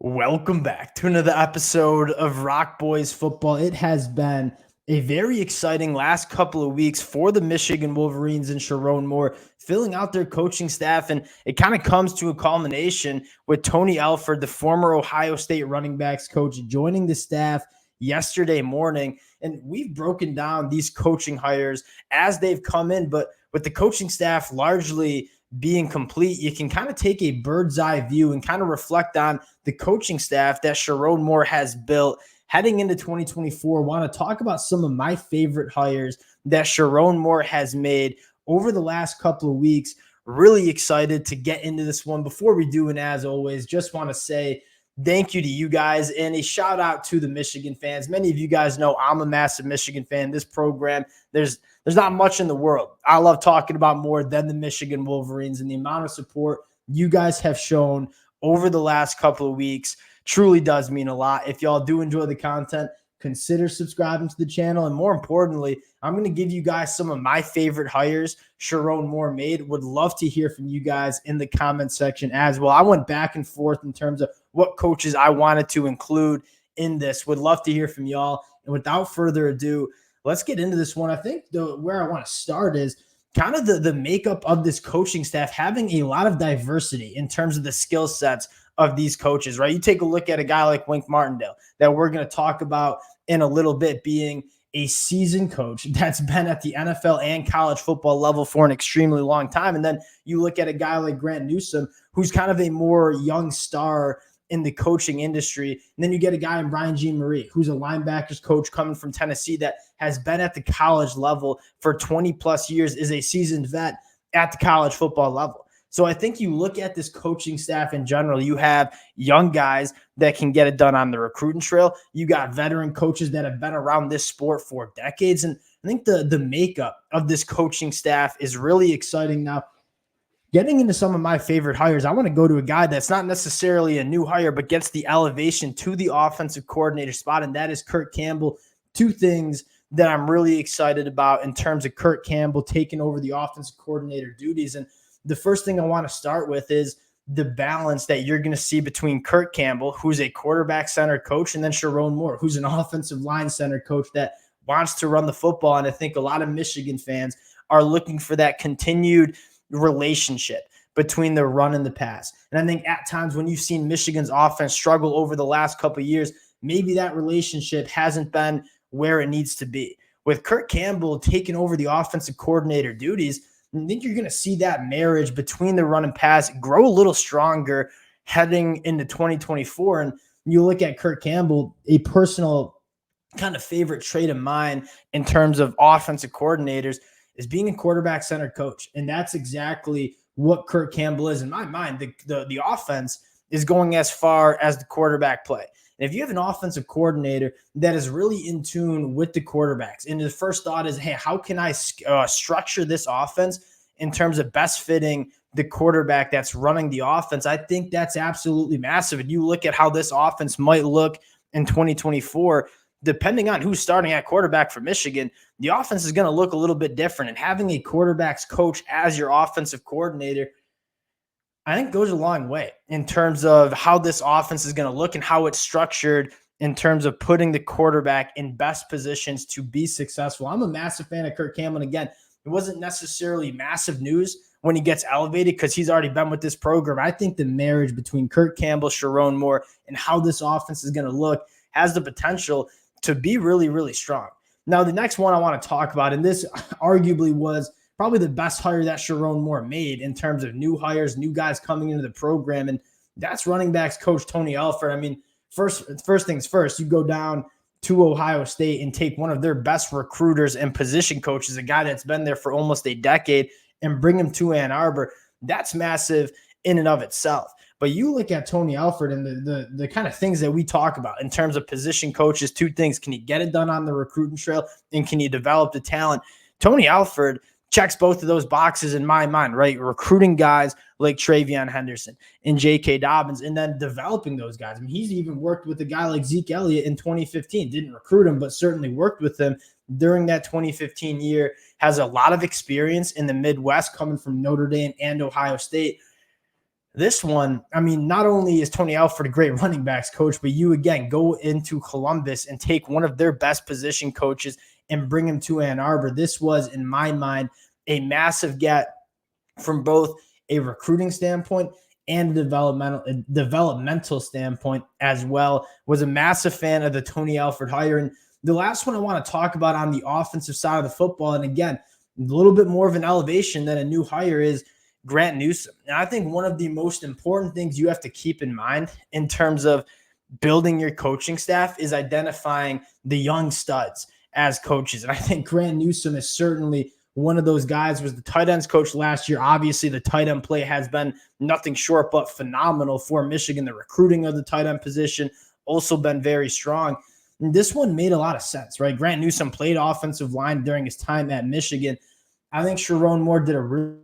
Welcome back to another episode of Rock Boys Football. It has been a very exciting last couple of weeks for the Michigan Wolverines and Sherrone Moore filling out their coaching staff. And it kind of comes to a culmination with Tony Alford, the former Ohio State running backs coach, joining the staff yesterday morning. And we've broken down these coaching hires as they've come in, but with the coaching staff largely being complete, you can kind of take a bird's eye view and kind of reflect on the coaching staff that Sherrone Moore has built heading into 2024. Want to talk about some of my favorite hires that Sherrone Moore has made over the last couple of weeks. Really excited to get into this one. Before we do, and as always, just want to say thank you to you guys and a shout out to the Michigan fans. Many of you guys know I'm a massive Michigan fan. This program, there's not much in the world I love talking about more than the Michigan Wolverines, and the amount of support you guys have shown over the last couple of weeks truly does mean a lot. If y'all do enjoy the content, consider subscribing to the channel. And more importantly, I'm going to give you guys some of my favorite hires Sherrone Moore made. Would love to hear from you guys in the comment section as well. I went back and forth in terms of what coaches I wanted to include in this. Would love to hear from y'all. And without further ado, let's get into this one. I think where I want to start is kind of the makeup of this coaching staff, having a lot of diversity in terms of the skill sets of these coaches, right? You take a look at a guy like Wink Martindale that we're going to talk about in a little bit, being a seasoned coach that's been at the NFL and college football level for an extremely long time. And then you look at a guy like Grant Newsome, who's kind of a more young star in the coaching industry. And then you get a guy in Brian Jean-Marie, who's a linebackers coach coming from Tennessee that has been at the college level for 20 plus years, is a seasoned vet at the college football level. So I think you look at this coaching staff in general, you have young guys that can get it done on the recruiting trail. You got veteran coaches that have been around this sport for decades. And I think the makeup of this coaching staff is really exciting. Now, getting into some of my favorite hires, I want to go to a guy that's not necessarily a new hire, but gets the elevation to the offensive coordinator spot, and that is Kurt Campbell. Two things that I'm really excited about in terms of Kurt Campbell taking over the offensive coordinator duties. And the first thing I want to start with is the balance that you're going to see between Kurt Campbell, who's a quarterback-centered coach, and then Sherrone Moore, who's an offensive line-centered coach that wants to run the football. And I think a lot of Michigan fans are looking for that continued relationship between the run and the pass. And I think at times when you've seen Michigan's offense struggle over the last couple of years, maybe that relationship hasn't been where it needs to be. With Kurt Campbell taking over the offensive coordinator duties, I think you're going to see that marriage between the run and pass grow a little stronger heading into 2024. And you look at Kurt Campbell, a personal kind of favorite trait of mine in terms of offensive coordinators is being a quarterback-centered coach. And that's exactly what Kurt Campbell is in my mind. The offense is going as far as the quarterback play. And if you have an offensive coordinator that is really in tune with the quarterbacks, and the first thought is, hey, how can I structure this offense in terms of best fitting the quarterback that's running the offense? I think that's absolutely massive. And you look at how this offense might look in 2024, depending on who's starting at quarterback for Michigan, the offense is going to look a little bit different. And having a quarterbacks coach as your offensive coordinator, I think goes a long way in terms of how this offense is going to look and how it's structured in terms of putting the quarterback in best positions to be successful. I'm a massive fan of Kurt Campbell. And again, it wasn't necessarily massive news when he gets elevated because he's already been with this program. I think the marriage between Kurt Campbell, Sherrone Moore, and how this offense is going to look has the potential to be really, really strong. Now, the next one I want to talk about, and this arguably was probably the best hire that Sherrone Moore made in terms of new hires, new guys coming into the program, and that's running backs coach Tony Alford. I mean, first things first, you go down to Ohio State and take one of their best recruiters and position coaches, a guy that's been there for almost a decade, and bring him to Ann Arbor. That's massive in and of itself. But you look at Tony Alford and the kind of things that we talk about in terms of position coaches, two things: can you get it done on the recruiting trail, and can you develop the talent? Tony Alford checks both of those boxes in my mind, right? Recruiting guys like Travion Henderson and J.K. Dobbins, and then developing those guys. I mean, he's even worked with a guy like Zeke Elliott in 2015. Didn't recruit him, but certainly worked with him during that 2015 year. Has a lot of experience in the Midwest coming from Notre Dame and Ohio State. This one, I mean, not only is Tony Alford a great running backs coach, but you again go into Columbus and take one of their best position coaches and bring him to Ann Arbor. This was, in my mind, a massive get from both a recruiting standpoint and a developmental standpoint as well. Was a massive fan of the Tony Alford hire. And the last one I want to talk about on the offensive side of the football, and again, a little bit more of an elevation than a new hire, is Grant Newsome. And I think one of the most important things you have to keep in mind in terms of building your coaching staff is identifying the young studs as coaches. And I think Grant Newsome is certainly one of those guys. Was the tight ends coach last year. Obviously, the tight end play has been nothing short but phenomenal for Michigan. The recruiting of the tight end position also been very strong. And this one made a lot of sense, right? Grant Newsome played offensive line during his time at Michigan. I think Sherrone Moore did a really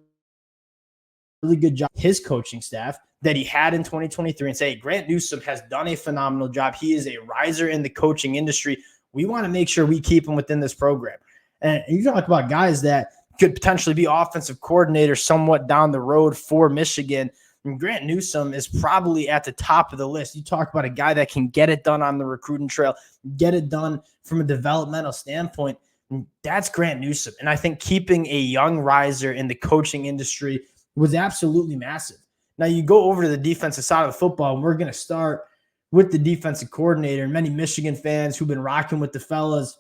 good job, his coaching staff that he had in 2023, and say, Grant Newsome has done a phenomenal job. He is a riser in the coaching industry. We want to make sure we keep him within this program. And you talk about guys that could potentially be offensive coordinators somewhat down the road for Michigan. And Grant Newsome is probably at the top of the list. You talk about a guy that can get it done on the recruiting trail, get it done from a developmental standpoint. That's Grant Newsome. And I think keeping a young riser in the coaching industry was absolutely massive. Now you go over to the defensive side of the football, and we're going to start with the defensive coordinator. And many Michigan fans who've been rocking with the fellas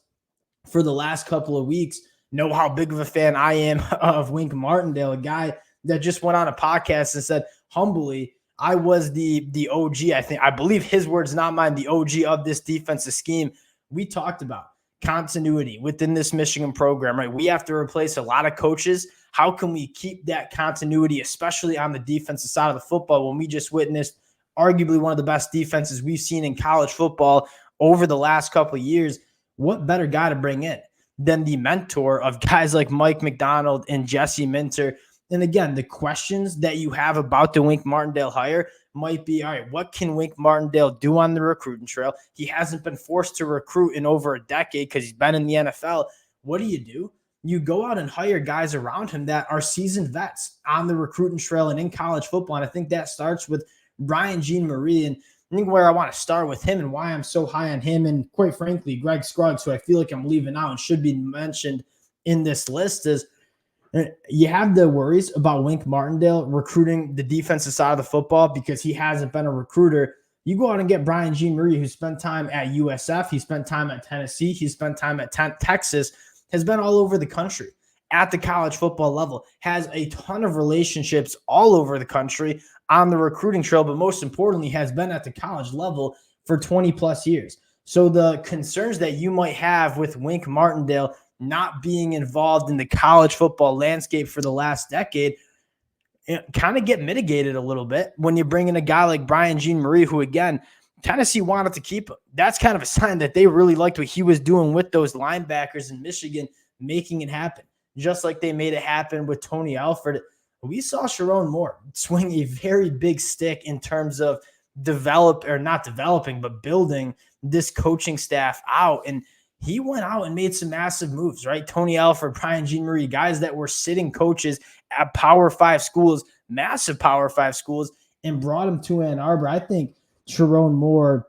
for the last couple of weeks know how big of a fan I am of Wink Martindale, a guy that just went on a podcast and said, humbly, I was the OG. I believe his words, not mine, the OG of this defensive scheme. We talked about continuity within this Michigan program, right? We have to replace a lot of coaches. How can we keep that continuity, especially on the defensive side of the football, when we just witnessed arguably one of the best defenses we've seen in college football over the last couple of years? What better guy to bring in than the mentor of guys like Mike McDonald and Jesse Minter? And again, the questions that you have about the Wink Martindale hire might be, all right, what can Wink Martindale do on the recruiting trail? He hasn't been forced to recruit in over a decade because he's been in the NFL. What do? You go out and hire guys around him that are seasoned vets on the recruiting trail and in college football. And I think that starts with Brian Jean-Marie. And I think where I want to start with him and why I'm so high on him, and quite frankly, Greg Scruggs, who I feel like I'm leaving out and should be mentioned in this list, is you have the worries about Wink Martindale recruiting the defensive side of the football because he hasn't been a recruiter. You go out and get Brian Jean-Marie, who spent time at USF. He spent time at Tennessee. He spent time at Texas, has been all over the country at the college football level, has a ton of relationships all over the country on the recruiting trail, but most importantly, has been at the college level for 20 plus years. So the concerns that you might have with Wink Martindale not being involved in the college football landscape for the last decade kind of get mitigated a little bit when you bring in a guy like Brian Jean-Marie, who, again, Tennessee wanted to keep him. That's kind of a sign that they really liked what he was doing with those linebackers in Michigan, making it happen, just like they made it happen with Tony Alford. We saw Sherrone Moore swing a very big stick in terms of building this coaching staff out. And he went out and made some massive moves, right? Tony Alford, Brian Jean-Marie, guys that were sitting coaches at Power 5 schools, massive Power 5 schools, and brought them to Ann Arbor. I think Sherrone Moore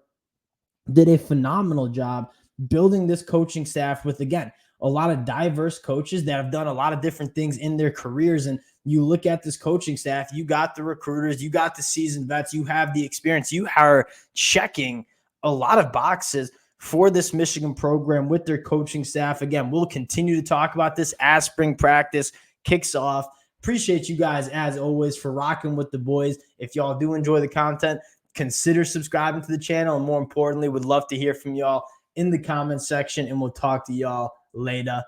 did a phenomenal job building this coaching staff with, again, a lot of diverse coaches that have done a lot of different things in their careers. And you look at this coaching staff, you got the recruiters, you got the seasoned vets, you have the experience. You are checking a lot of boxes for this Michigan program with their coaching staff. Again, we'll continue to talk about this as spring practice kicks off. Appreciate you guys, as always, for rocking with the boys. If y'all do enjoy the content, consider subscribing to the channel. And more importantly, would love to hear from y'all in the comments section. And we'll talk to y'all later.